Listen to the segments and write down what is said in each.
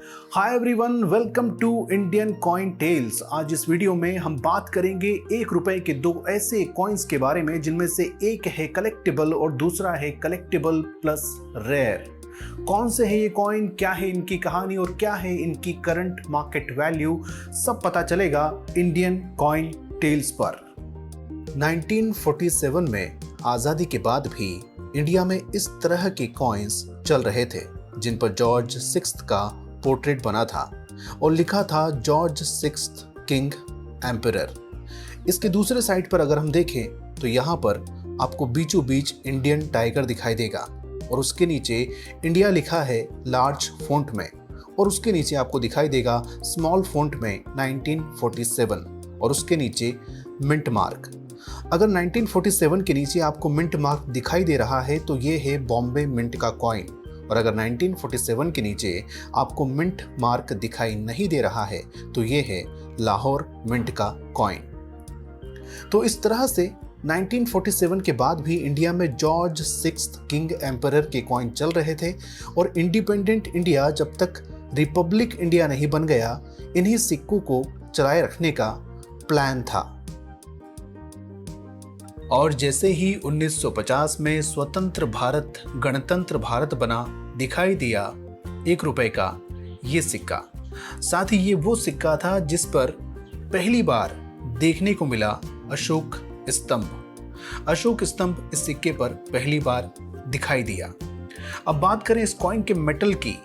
Hi everyone, welcome to Indian coin tales. आज इस video में हम बात करेंगे 1 रुपए के दो ऐसे कॉइन्स के बारे में जिनमें से एक है कलेक्टिबल और दूसरा है कलेक्टिबल प्लस रेयर। कौन से है ये कॉइन, क्या है इनकी कहानी और क्या है इनकी करंट मार्केट वैल्यू, सब पता चलेगा इंडियन कॉइन टेल्स पर। 1947 में आज़ादी के बाद भी इंडिया में इस तरह के कॉइन्स चल रहे थे जिन पर जॉर्ज सिक्स्थ का पोर्ट्रेट बना था और लिखा था जॉर्ज सिक्स्थ किंग एम्परर। इसके दूसरे साइड पर अगर हम देखें तो यहाँ पर आपको बीचों बीच इंडियन टाइगर दिखाई देगा और उसके नीचे इंडिया लिखा है लार्ज फॉन्ट में और उसके नीचे आपको दिखाई देगा स्मॉल फॉन्ट में 1947 और उसके नीचे मिंट मार्क। अगर 1947 के नीचे आपको मिंट मार्क दिखाई दे रहा है तो ये है बॉम्बे मिंट का कॉइन, और अगर 1947 के नीचे आपको मिंट मार्क दिखाई नहीं दे रहा है तो ये है लाहौर मिंट का कॉइन। तो इस तरह से 1947 के बाद भी इंडिया में जॉर्ज सिक्स्थ किंग एम्परर के कॉइन चल रहे थे और इंडिपेंडेंट इंडिया जब तक रिपब्लिक इंडिया नहीं बन गया इन्हीं सिक्कों को चलाए रखने का प्लान था। और जैसे ही 1950 में स्वतंत्र भारत गणतंत्र भारत बना, दिखाई दिया 1 रुपए का ये सिक्का। साथ ही ये वो सिक्का था जिस पर पहली बार देखने को मिला अशोक स्तंभ। अशोक स्तंभ इस सिक्के पर पहली बार दिखाई दिया। अब बात करें इस कॉइन के मेटल की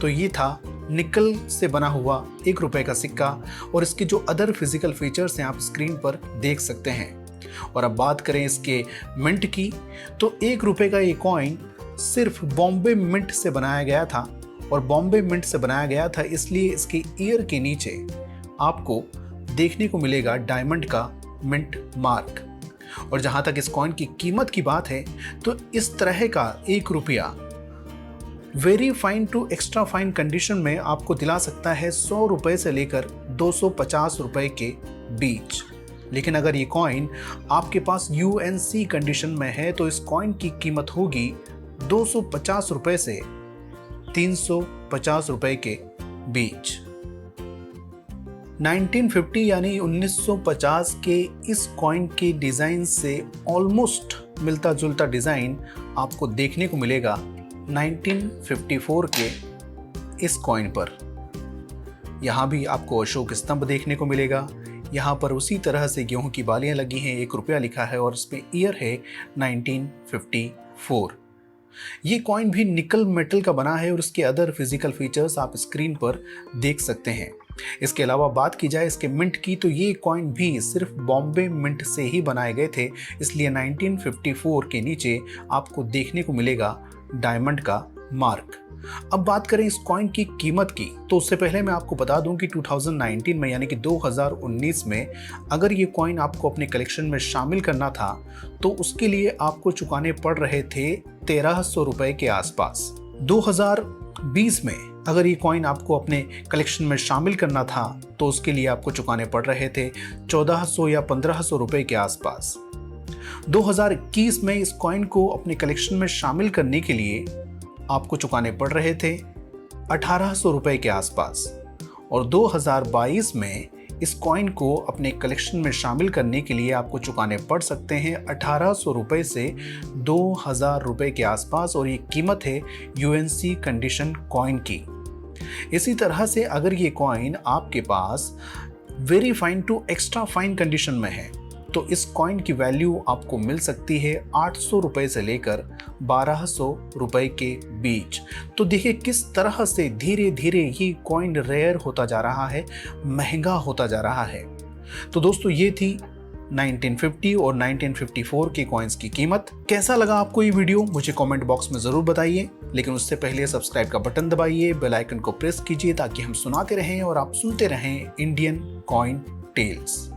तो ये था निकल से बना हुआ 1 रुपए का सिक्का और इसके जो अदर फिजिकल फीचर्स हैं आप स्क्रीन पर देख सकते हैं। और अब बात करें इसके मिंट की तो 1 रुपए का ये कॉइन सिर्फ बॉम्बे मिंट से बनाया गया था और बॉम्बे मिंट से बनाया गया था इसलिए इसके ईयर के नीचे आपको देखने को मिलेगा डायमंड का मिंट मार्क। और जहां तक इस कॉइन की कीमत की बात है तो इस तरह का 1 रुपया very fine to extra fine condition में आपको दिला सकता है 100 रुपए से लेकर 250 रुपए के बीच। लेकिन अगर ये कॉइन आपके पास यूएनसी कंडीशन में है तो इस कॉइन की कीमत होगी 250 रुपए से 350 रुपए के बीच। 1950 यानी 1950 के इस कॉइन के डिजाइन से ऑलमोस्ट मिलता जुलता डिजाइन आपको देखने को मिलेगा 1954 के इस कॉइन पर। यहां भी आपको अशोक स्तंभ देखने को मिलेगा। यहाँ पर उसी तरह से गेहूं की बालियां लगी हैं, 1 रुपया लिखा है और इसमें ईयर है 1954। ये कॉइन भी निकल मेटल का बना है और इसके अदर फिजिकल फीचर्स आप स्क्रीन पर देख सकते हैं। इसके अलावा बात की जाए इसके मिंट की तो ये कॉइन भी सिर्फ बॉम्बे मिंट से ही बनाए गए थे, इसलिए 1954 के नीचे आपको देखने को मिलेगा डायमंड का मार्क। अब बात करें इस कॉइन की कीमत की तो उससे पहले मैं आपको बता दूं कि 2019 में यानी कि 2019 में अगर ये कॉइन आपको अपने कलेक्शन में शामिल करना था तो उसके लिए आपको चुकाने पड़ रहे थे 1300 रुपए के आसपास। 2020 में अगर ये कॉइन आपको अपने कलेक्शन में शामिल करना था तो उसके लिए आपको चुकाने पड़ रहे थे 1400 या 1500 रुपए के आसपास। 2021 में इस कॉइन को अपने कलेक्शन में शामिल करने के लिए आपको चुकाने पड़ रहे थे 1800 रुपए के आसपास और 2022 में इस कॉइन को अपने कलेक्शन में शामिल करने के लिए आपको चुकाने पड़ सकते हैं 1800 रुपए से 2000 रुपए के आसपास और ये कीमत है यूएनसी कंडीशन कॉइन की। इसी तरह से अगर ये कॉइन आपके पास very fine to extra fine condition में है तो इस कॉइन की वैल्यू आपको मिल सकती है 800 रुपए से लेकर 1200 रुपए के बीच। तो देखिए किस तरह से धीरे धीरे ये कॉइन रेयर होता जा रहा है, महंगा होता जा रहा है। तो दोस्तों ये थी 1950 और 1954 के कॉइन्स की कीमत। कैसा लगा आपको ये वीडियो मुझे कमेंट बॉक्स में ज़रूर बताइए, लेकिन उससे पहले सब्सक्राइब का बटन दबाइए, बेल आइकन को प्रेस कीजिए ताकि हम सुनाते रहें और आप सुनते रहें इंडियन कॉइन टेल्स।